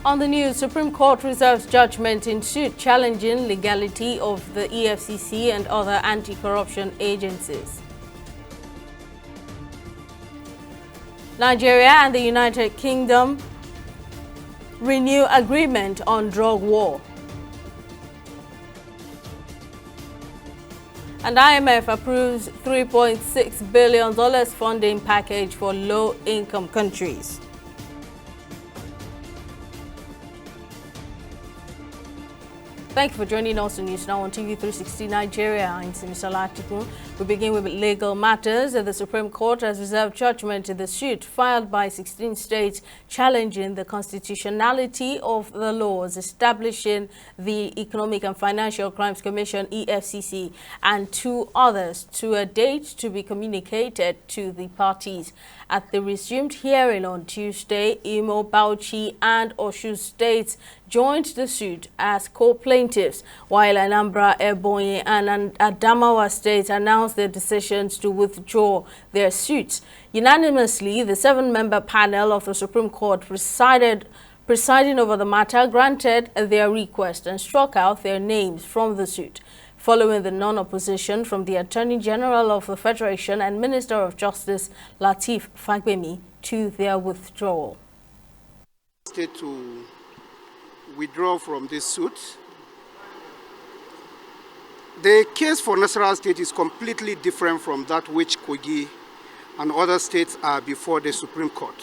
On the news, Supreme Court reserves judgment in suit challenging legality of the EFCC and other anti-corruption agencies. Nigeria and the United Kingdom renew agreement on drug war. And IMF approves $3.6 billion funding package for low-income countries. Thank you for joining us on News Now on TV 360 Nigeria. I'm Simisala Atikun. We begin with legal matters. The Supreme Court has reserved judgment in the suit filed by 16 states challenging the constitutionality of the laws establishing the Economic and Financial Crimes Commission, EFCC, and two others to a date to be communicated to the parties. At the resumed hearing on Tuesday, Imo, Bauchi, and Osun states joined the suit as co-plaintiffs, while Anambra, Ebonyi, and Adamawa states announced their decisions to withdraw their suits. Unanimously, the 7-member panel of the Supreme Court presiding over the matter granted their request and struck out their names from the suit, following the non-opposition from the Attorney General of the Federation and Minister of Justice Lateef Fagbemi to their withdrawal. State to withdraw from this suit. The case for Nasarawa State is completely different from that which Kogi and other states are before the Supreme Court.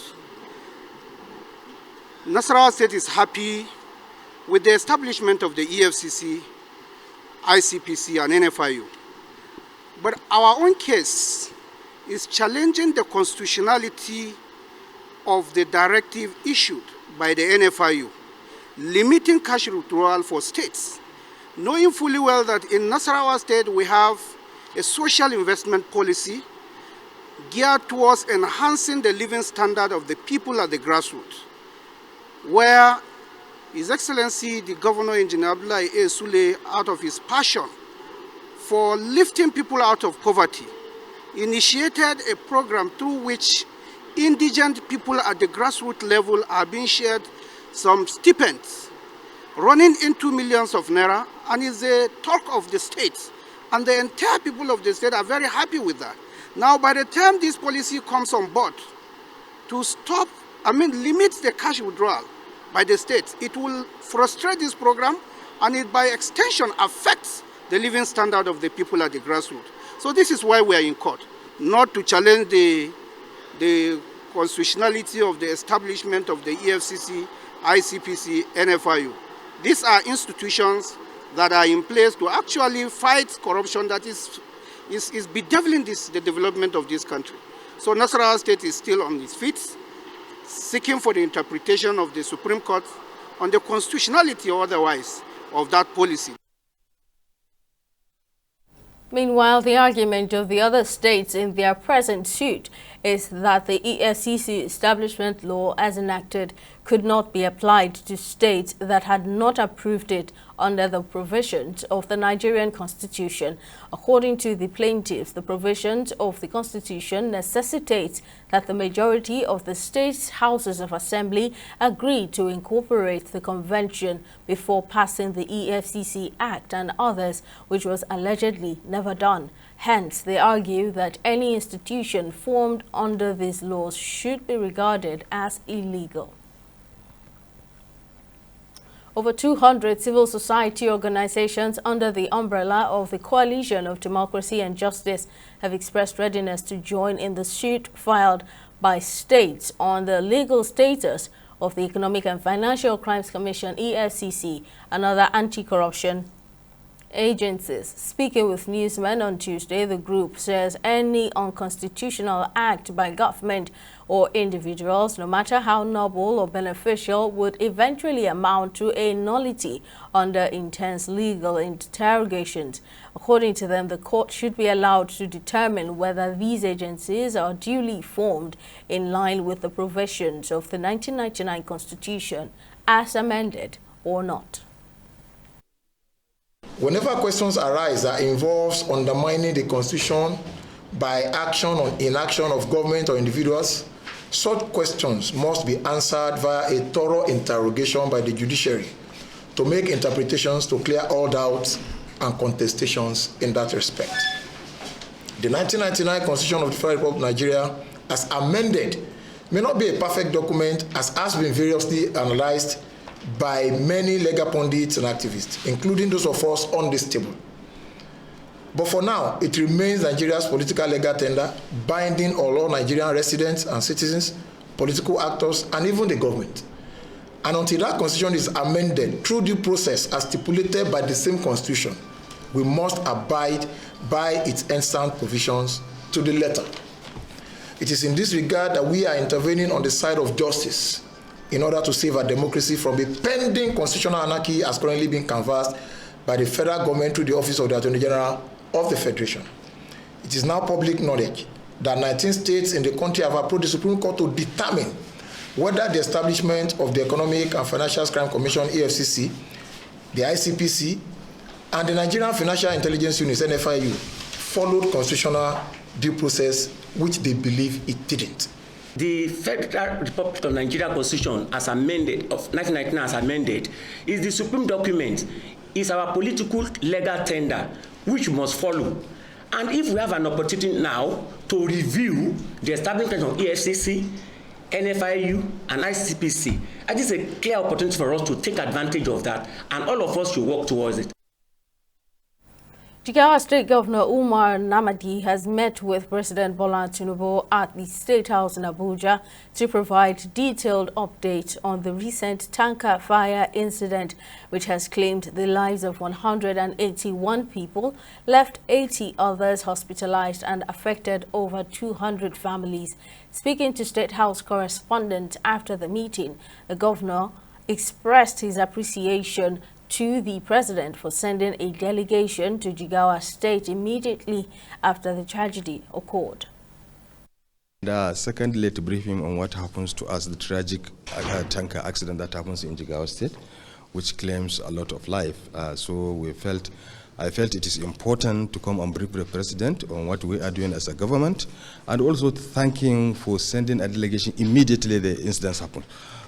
Nasarawa State is happy with the establishment of the EFCC, ICPC, and NFIU. But our own case is challenging the constitutionality of the directive issued by the NFIU, limiting cash withdrawal for states, knowing fully well that in Nasarawa State we have a social investment policy geared towards enhancing the living standard of the people at the grassroots, where His Excellency, the Governor Engineer Abdullahi A. Sule, out of his passion for lifting people out of poverty, initiated a program through which indigent people at the grassroots level are being shared some stipends, running into millions of naira, and is a talk of the state. And the entire people of the state are very happy with that. Now, by the time this policy comes on board to limit the cash withdrawal by the state, it will frustrate this program, and it by extension affects the living standard of the people at the grassroots. So this is why we are in court, not to challenge the constitutionality of the establishment of the EFCC, ICPC, NFIU. These are institutions that are in place to actually fight corruption that is bedeviling the development of this country. So Nasarawa State is still on its feet, seeking for the interpretation of the Supreme Court on the constitutionality or otherwise of that policy. Meanwhile, the argument of the other states in their present suit is that the EFCC establishment law as enacted could not be applied to states that had not approved it under the provisions of the Nigerian Constitution. According to the plaintiffs, the provisions of the Constitution necessitates that the majority of the state's houses of assembly agree to incorporate the convention before passing the EFCC Act and others, which was allegedly never done. Hence, they argue that any institution formed under these laws should be regarded as illegal. Over 200 civil society organizations under the umbrella of the Coalition of Democracy and Justice have expressed readiness to join in the suit filed by states on the legal status of the Economic and Financial Crimes Commission, EFCC, and other anti-corruption agencies. Speaking with newsmen on Tuesday, the group says any unconstitutional act by government or individuals, no matter how noble or beneficial, would eventually amount to a nullity under intense legal interrogations. According to them, the court should be allowed to determine whether these agencies are duly formed in line with the provisions of the 1999 Constitution as amended or not. Whenever questions arise that involves undermining the Constitution by action or inaction of government or individuals, Such questions must be answered via a thorough interrogation by the judiciary to make interpretations to clear all doubts and contestations in that respect. The 1999 Constitution of the Federal Republic of Nigeria, as amended, may not be a perfect document, as has been variously analyzed by many legal pundits and activists, including those of us on this table. But for now, it remains Nigeria's political legal tender, binding all Nigerian residents and citizens, political actors, and even the government. And until that constitution is amended through due process as stipulated by the same constitution, we must abide by its extant provisions to the letter. It is in this regard that we are intervening on the side of justice in order to save our democracy from a pending constitutional anarchy as currently being canvassed by the federal government through the Office of the Attorney General of the Federation. It is now public knowledge that 19 states in the country have approached the Supreme Court to determine whether the establishment of the Economic and Financial Crime Commission, EFCC, the ICPC, and the Nigerian Financial Intelligence Unit, NFIU, followed constitutional due process, which they believe it didn't. The Federal Republic of Nigeria Constitution, as amended, of 1999 as amended, is the supreme document, is our political legal tender, which must follow. And if we have an opportunity now to review the establishment of EFCC, NFIU, and ICPC, it is a clear opportunity for us to take advantage of that, and all of us should work towards it. Jigawa State Governor Umar Namadi has met with President Bola Tinubu at the State House in Abuja to provide detailed update on the recent tanker fire incident, which has claimed the lives of 181 people, left 80 others hospitalized, and affected over 200 families. Speaking to State House correspondent after the meeting, the governor expressed his appreciation to the president for sending a delegation to Jigawa State immediately after the tragedy occurred. Secondly, to brief him on what happens to us, the tragic tanker accident that happens in Jigawa State, which claims a lot of life. I felt it is important to come and brief the president on what we are doing as a government, and also to thank him for sending a delegation immediately the incidents happened.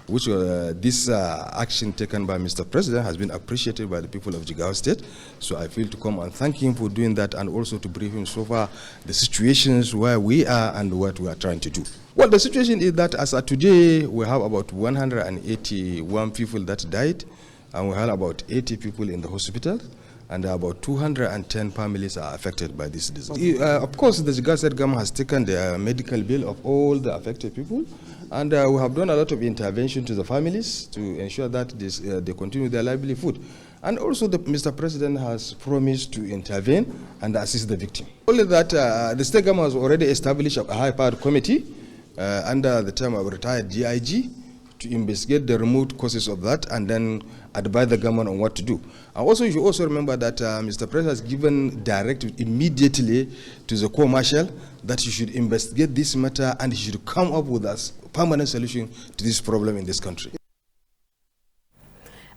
This action taken by Mr. President has been appreciated by the people of Jigawa State. So I feel to come and thank him for doing that, and also to brief him so far the situations where we are and what we are trying to do. Well, the situation is that as of today, we have about 181 people that died, and we have about 80 people in the hospital, and about 210 families are affected by this disease. Of course, the Jigawa State government has taken the medical bill of all the affected people, and we have done a lot of intervention to the families to ensure that they continue their livelihood. And also Mr. President has promised to intervene and assist the victim. Only that the state government has already established a high-powered committee under the term of retired GIG to investigate the remote causes of that and then advise the government on what to do. And also, you should also remember that Mr. President has given directive immediately to the Corps Marshal that he should investigate this matter and he should come up with a permanent solution to this problem in this country.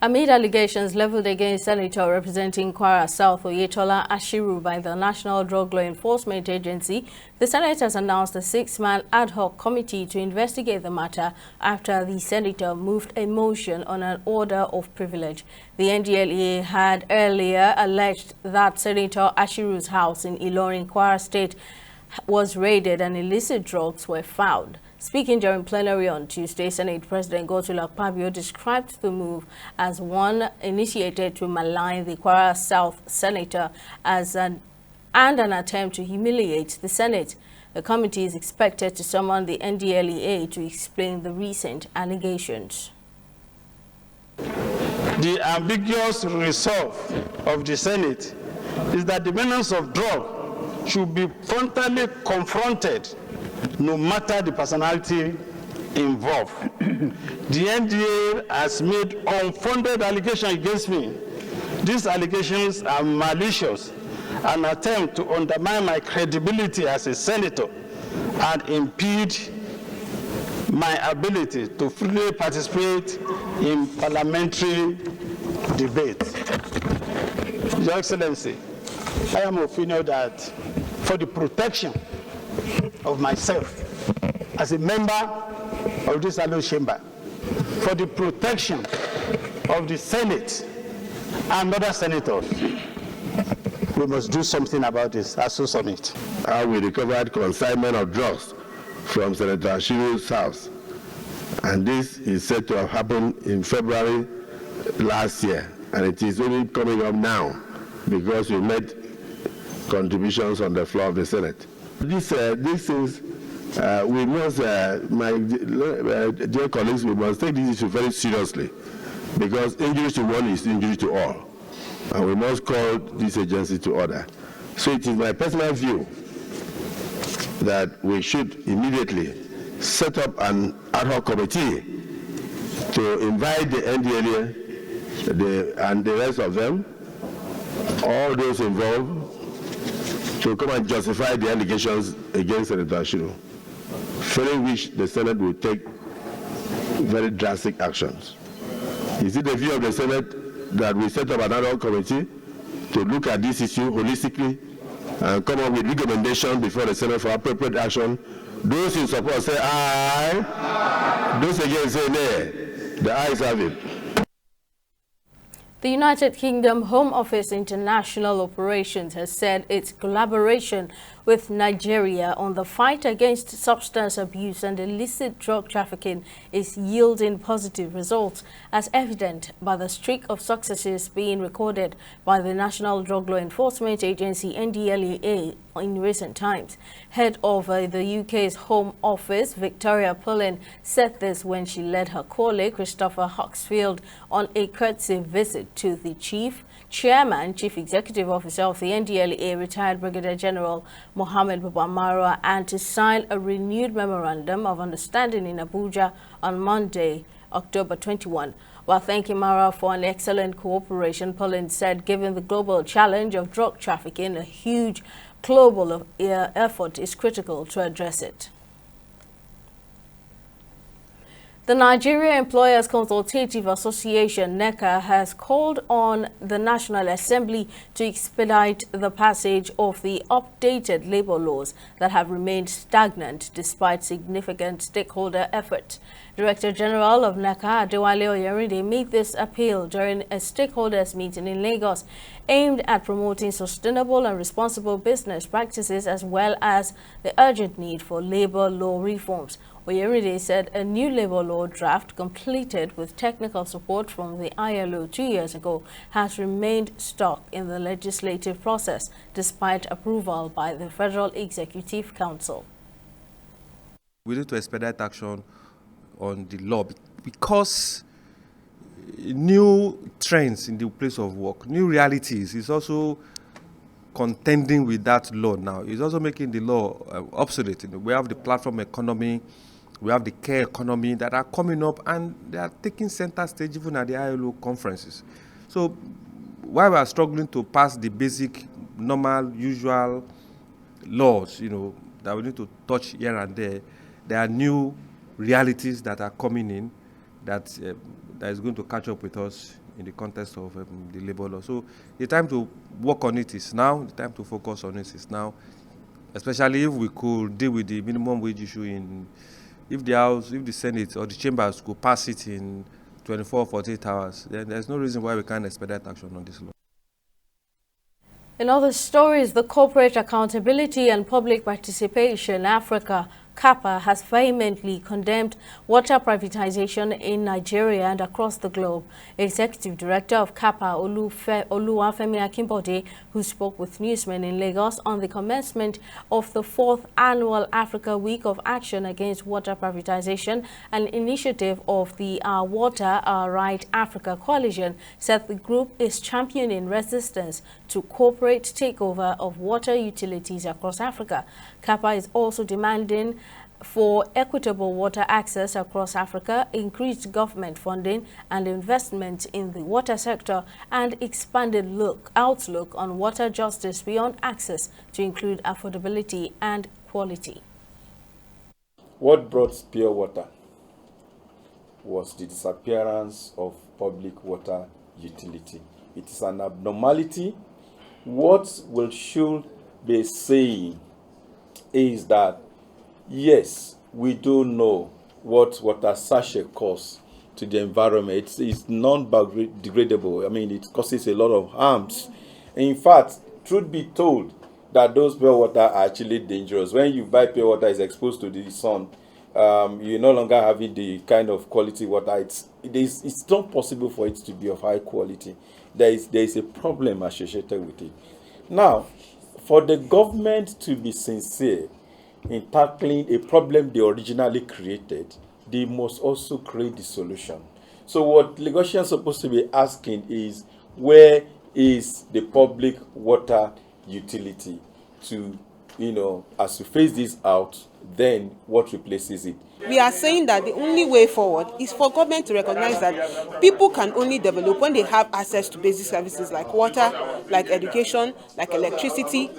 Amid allegations leveled against Senator representing Kwara South Oyetola Ashiru by the National Drug Law Enforcement Agency, the Senate has announced a 6-man ad hoc committee to investigate the matter after the senator moved a motion on an order of privilege. The NDLEA had earlier alleged that Senator Ashiru's house in Ilorin, Kwara State was raided and illicit drugs were found. Speaking during plenary on Tuesday, Senate President Godswill Akpabio described the move as one initiated to malign the Kwara South senator as an attempt to humiliate the Senate. The committee is expected to summon the NDLEA to explain the recent allegations. The ambiguous resolve of the Senate is that the menace of drug should be frontally confronted no matter the personality involved. The NDA has made unfounded allegations against me. These allegations are malicious, an attempt to undermine my credibility as a senator and impede my ability to freely participate in parliamentary debate. Your Excellency, I am of opinion that for the protection of myself as a member of this annual chamber for the protection of the Senate and other senators. We must do something about this as a summit. How we recovered consignment of drugs from Senator Ashiru's house. And this is said to have happened in February last year. And it is only coming up now because we made contributions on the floor of the Senate. This is, we must, my dear colleagues, we must take this issue very seriously because injury to one is injury to all. And we must call this agency to order. So it is my personal view that we should immediately set up an ad hoc committee to invite the NDLEA and the rest of them, all those involved, to come and justify the allegations against Senator Ashiru, failing which the Senate will take very drastic actions. Is it the view of the Senate that we set up an ad hoc committee to look at this issue holistically and come up with recommendation before the Senate for appropriate action? Those in support say aye. Aye. Those against say nay. The ayes have it. The United Kingdom Home Office International Operations has said its collaboration with Nigeria on the fight against substance abuse and illicit drug trafficking is yielding positive results, as evident by the streak of successes being recorded by the National Drug Law Enforcement Agency (NDLEA) in recent times. Head of the UK's Home Office, Victoria Pullen, said this when she led her colleague Christopher Huxfield on a courtesy visit to the Chief Executive Officer of the NDLEA, retired Brigadier General Mohammed Babamara, and to sign a renewed memorandum of understanding in Abuja on Monday, October 21. While thanking Mara for an excellent cooperation, Pullen said, given the global challenge of drug trafficking, a huge global effort is critical to address it. The Nigeria Employers Consultative Association, NECA, has called on the National Assembly to expedite the passage of the updated labor laws that have remained stagnant despite significant stakeholder effort. Director General of NECA, Adewale Oyerinde, made this appeal during a stakeholders meeting in Lagos aimed at promoting sustainable and responsible business practices as well as the urgent need for labor law reforms. Oyerinde said a new labor law draft completed with technical support from the ILO 2 years ago has remained stuck in the legislative process despite approval by the Federal Executive Council. We need to expedite action on the law because new trends in the place of work, new realities is also contending with that law now. It's also making the law obsolete. We have the platform economy, we have the care economy that are coming up and they are taking center stage even at the ILO conferences. So while we are struggling to pass the basic, normal, usual laws, that we need to touch here and there, there are new realities that are coming in that is going to catch up with us in the context of the labor law. So the time to work on it is now, the time to focus on it is now, especially if we could deal with the minimum wage issue if the House, if the Senate or the Chambers could pass it in 24 or 48 hours, then there's no reason why we can't expedite action on this law. In other stories, the Corporate Accountability and Public Participation Africa CAPA has vehemently condemned water privatization in Nigeria and across the globe. Executive Director of CAPA, Oluwafemi Akinbode, who spoke with newsmen in Lagos on the commencement of the 4th Annual Africa Week of Action Against Water Privatization, an initiative of the Our Water, Our Right Africa Coalition, said the group is championing resistance to corporate takeover of water utilities across Africa. CAPA is also demanding for equitable water access across Africa, increased government funding and investment in the water sector, and expanded outlook on water justice beyond access to include affordability and quality. What brought pure water was the disappearance of public water utility. It is an abnormality. What we should be saying is that yes, we do know what water sachet causes to the environment. It's non-biodegradable. I mean, it causes a lot of harms. In fact, truth be told, that those pure water are actually dangerous. When you buy pure water, is exposed to the sun, you're no longer having the kind of quality water. It's not possible for it to be of high quality. There is a problem associated with it. Now, for the government to be sincere in tackling a problem they originally created, they must also create the solution. So what Lagosians are supposed to be asking is, where is the public water utility to, as we phase this out, then what replaces it? We are saying that the only way forward is for government to recognize that people can only develop when they have access to basic services like water, like education, like electricity,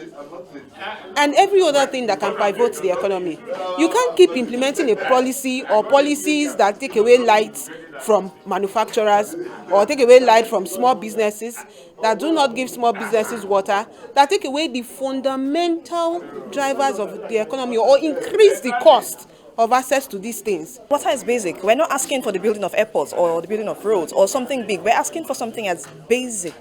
and every other thing that can pivot the economy. You can't keep implementing a policy or policies that take away light from manufacturers or take away light from small businesses, that do not give small businesses water, that take away the fundamental drivers of the economy or increase the cost of access to these things. Water is basic. We're not asking for the building of airports or the building of roads or something big. We're asking for something as basic.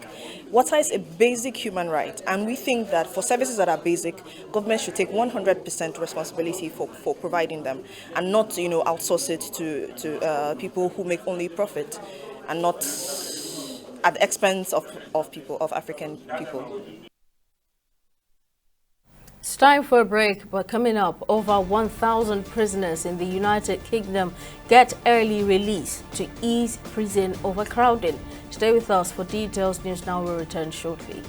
Water is a basic human right, and we think that for services that are basic, government should take 100% responsibility for providing them, and not outsource it to people who make only profit, and not at the expense of people, of African people. It's time for a break, but coming up, over 1,000 prisoners in the United Kingdom get early release to ease prison overcrowding. Stay with us for details. News Now will return shortly.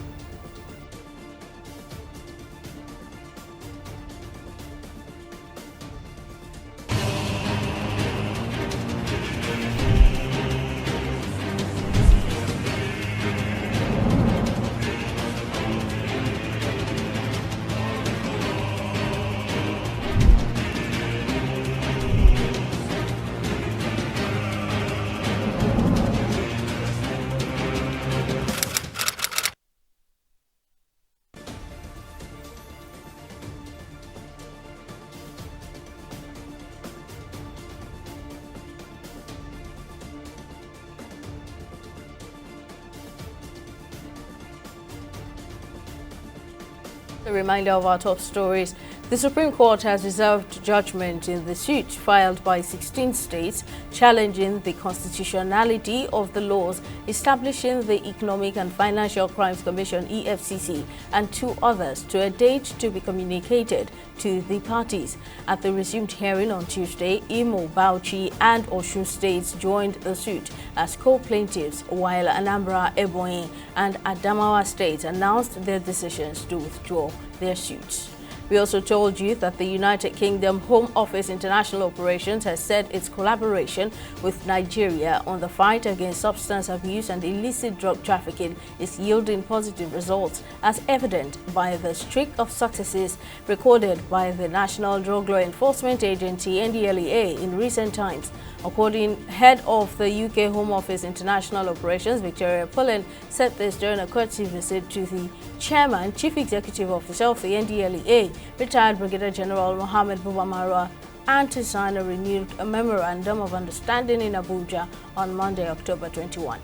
A reminder of our top stories. The Supreme Court has reserved judgment in the suit filed by 16 states challenging the constitutionality of the laws establishing the Economic and Financial Crimes Commission (EFCC) and two others to a date to be communicated to the parties. At the resumed hearing on Tuesday, Imo, Bauchi and Osun states joined the suit as co-plaintiffs, while Anambra, Ebonyi and Adamawa states announced their decisions to withdraw their suits. We also told you that the United Kingdom Home Office International Operations has said its collaboration with Nigeria on the fight against substance abuse and illicit drug trafficking is yielding positive results, as evident by the streak of successes recorded by the National Drug Law Enforcement Agency (NDLEA) in recent times. According head of the UK Home Office International Operations, Victoria Pullen, said this during a courtesy visit to the Chairman, Chief Executive Officer of the NDLEA, retired Brigadier General Mohammed Bubamarwa, and to sign a renewed memorandum of understanding in Abuja on Monday, October 21.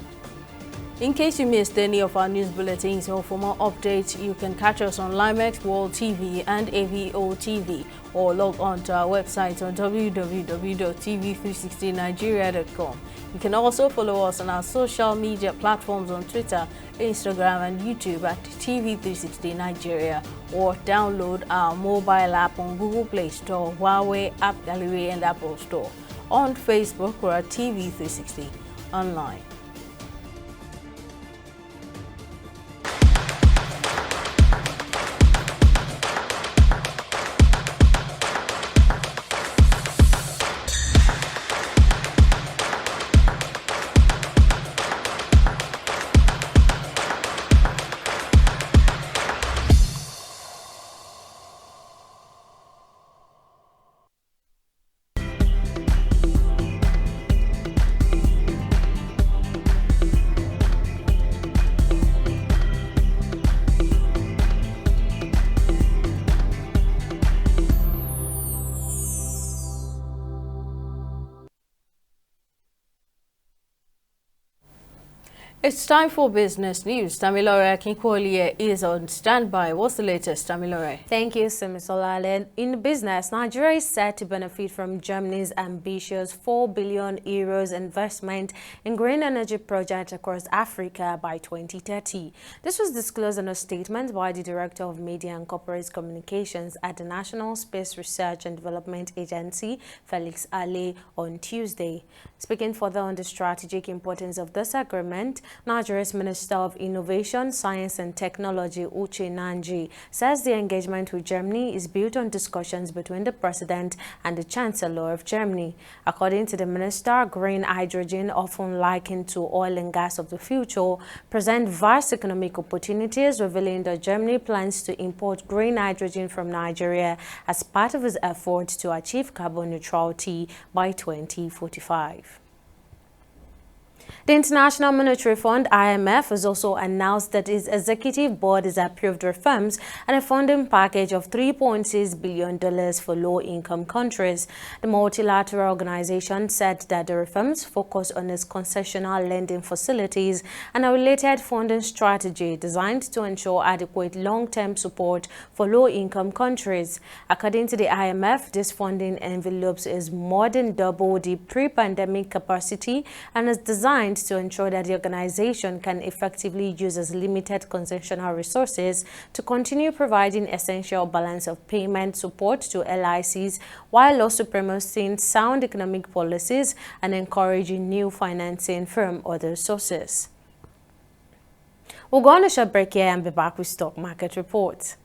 In case you missed any of our news bulletins or for more updates, you can catch us on Limex World TV and AVO TV, or log on to our website on www.tv360nigeria.com. You can also follow us on our social media platforms on Twitter, Instagram and YouTube at TV360 Nigeria, or download our mobile app on Google Play Store, Huawei App Gallery and Apple Store. On Facebook, we're at TV360 Online. It's time for business news. Tamilore Kinkolie is on standby. What's the latest, Tamilore? Thank you, Simisolale. In business, Nigeria is set to benefit from Germany's ambitious €4 billion investment in green energy projects across Africa by 2030. This was disclosed in a statement by the Director of Media and Corporate Communications at the National Space Research and Development Agency, Felix Ale, on Tuesday. Speaking further on the strategic importance of this agreement, Nigeria's Minister of Innovation, Science and Technology, Uche Nanji, says the engagement with Germany is built on discussions between the President and the Chancellor of Germany. According to the minister, green hydrogen, often likened to oil and gas of the future, present vast economic opportunities, revealing that Germany plans to import green hydrogen from Nigeria as part of its efforts to achieve carbon neutrality by 2045. The International Monetary Fund, IMF, has also announced that its executive board has approved reforms and a funding package of $3.6 billion for low-income countries. The multilateral organization said that the reforms focus on its concessional lending facilities and a related funding strategy designed to ensure adequate long-term support for low-income countries. According to the IMF, this funding envelopes is more than double the pre-pandemic capacity and is designed to ensure that the organization can effectively use its limited concessional resources to continue providing essential balance of payment support to LICs while also promoting sound economic policies and encouraging new financing from other sources. We'll go on a short break here and be back with stock market reports.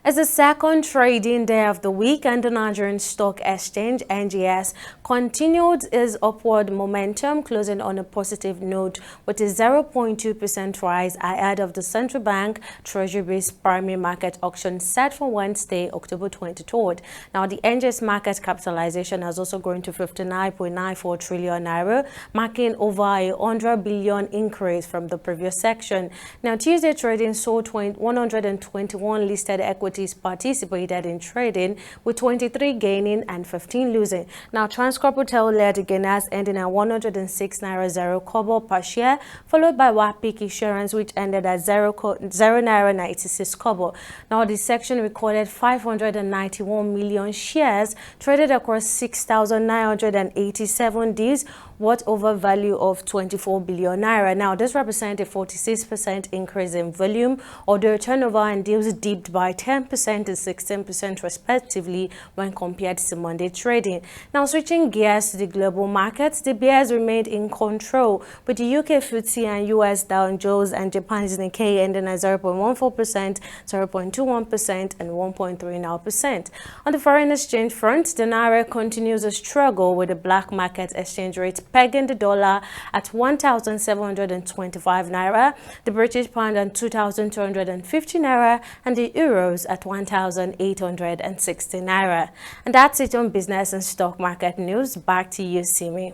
As the second trading day of the week, and the Nigerian Stock Exchange, NGX, continued its upward momentum, closing on a positive note with a 0.2% rise ahead of the Central Bank Treasury-based primary market auction set for Wednesday, October 23rd. Now, the NGX market capitalization has also grown to 59.94 trillion naira, marking over a 100 billion increase from the previous section. Now, Tuesday trading saw 121 listed equities participated in trading, with 23 gaining and 15 losing. Now, Transcorp Hotel led the gainers, ending at 106 naira 0 kobo per share, followed by Wapik Insurance, which ended at 0 naira 96 kobo. Now, the section recorded 591 million shares traded across 6,987 deals, worth over value of 24 billion naira. Now, this represents a 46% increase in volume, although turnover and deals dipped by 10% and 16% respectively when compared to Monday trading. Now, switching gears to the global markets, the bears remained in control, with the UK FTSE and US Dow Jones and Japan's Nikkei ending at 0.14%, 0.21% and 1.39%. On the foreign exchange front, the naira continues to struggle, with the black market exchange rate pegging the dollar at 1,725 naira, the British pound at 2,250 naira, and the euros at 1,860 naira. And that's it on business and stock market news. Back to you, Simi.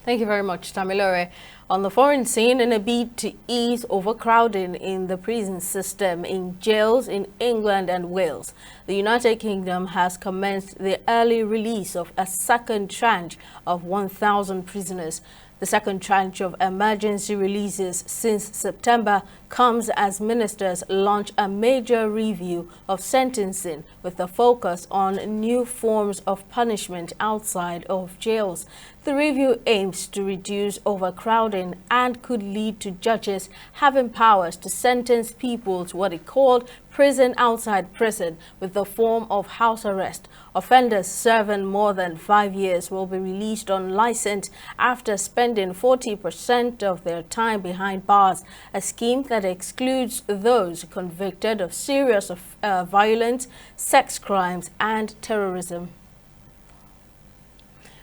Thank you very much, Tamilore. On the foreign scene, in a bid to ease overcrowding in the prison system in jails in England and Wales, the United Kingdom has commenced the early release of a second tranche of 1,000 prisoners. The second tranche of emergency releases since September comes as ministers launch a major review of sentencing with a focus on new forms of punishment outside of jails. The review aims to reduce overcrowding and could lead to judges having powers to sentence people to what it called prison outside prison with the form of house arrest. Offenders serving more than 5 years will be released on license after spending 40% of their time behind bars, a scheme that excludes those convicted of serious violence, sex crimes, and terrorism.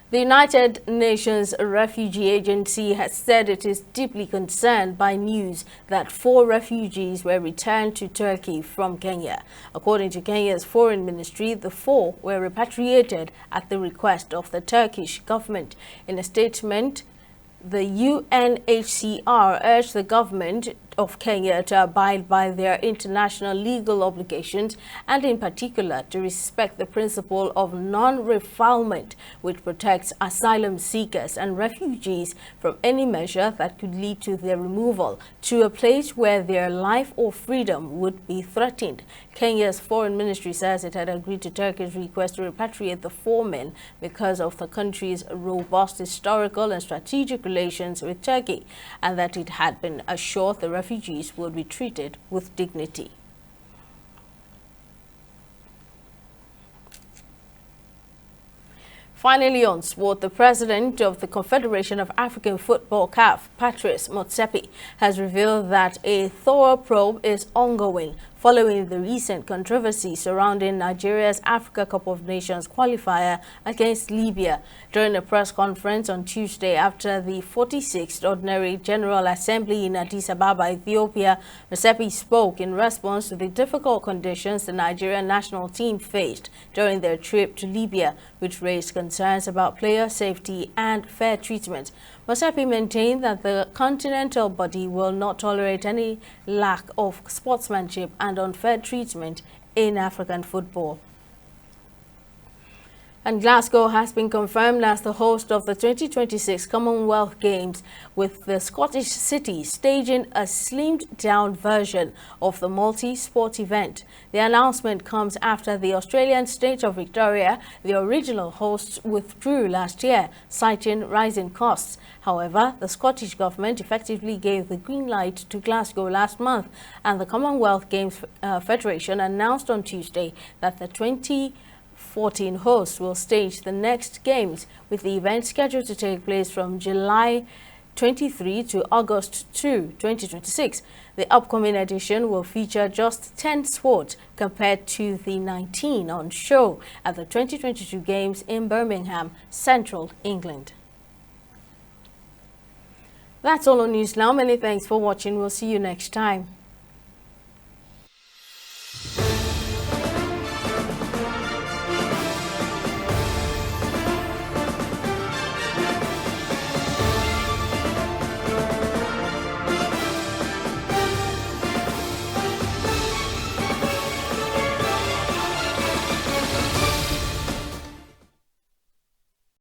The United Nations Refugee Agency has said it is deeply concerned by news that 4 refugees were returned to Turkey from Kenya. According to Kenya's Foreign Ministry, the 4 were repatriated at the request of the Turkish government. In a statement, the UNHCR urged the government of Kenya to abide by their international legal obligations and in particular to respect the principle of non-refoulement, which protects asylum seekers and refugees from any measure that could lead to their removal to a place where their life or freedom would be threatened. Kenya's foreign ministry says it had agreed to Turkey's request to repatriate the 4 men because of the country's robust historical and strategic relations with Turkey, and that it had been assured the refugees will be treated with dignity. Finally on sport, the president of the Confederation of African Football CAF, Patrice Motsepe, has revealed that a thorough probe is ongoing following the recent controversy surrounding Nigeria's Africa Cup of Nations qualifier against Libya. During a press conference on Tuesday after the 46th Ordinary General Assembly in Addis Ababa, Ethiopia, Motsepe spoke in response to the difficult conditions the Nigerian national team faced during their trip to Libya, which raised concerns about player safety and fair treatment. Motsepe maintained that the continental body will not tolerate any lack of sportsmanship and unfair treatment in African football. And Glasgow has been confirmed as the host of the 2026 Commonwealth Games, with the Scottish city staging a slimmed-down version of the multi-sport event. The announcement comes after the Australian state of Victoria, the original hosts, withdrew last year, citing rising costs. However, the Scottish government effectively gave the green light to Glasgow last month, and the Commonwealth Games Federation announced on Tuesday that the 2014 hosts will stage the next games, with the event scheduled to take place from July 23 to August 2, 2026. The upcoming edition will feature just 10 sports compared to the 19 on show at the 2022 Games in Birmingham, Central England. That's all on News Now. Many thanks for watching. We'll see you next time.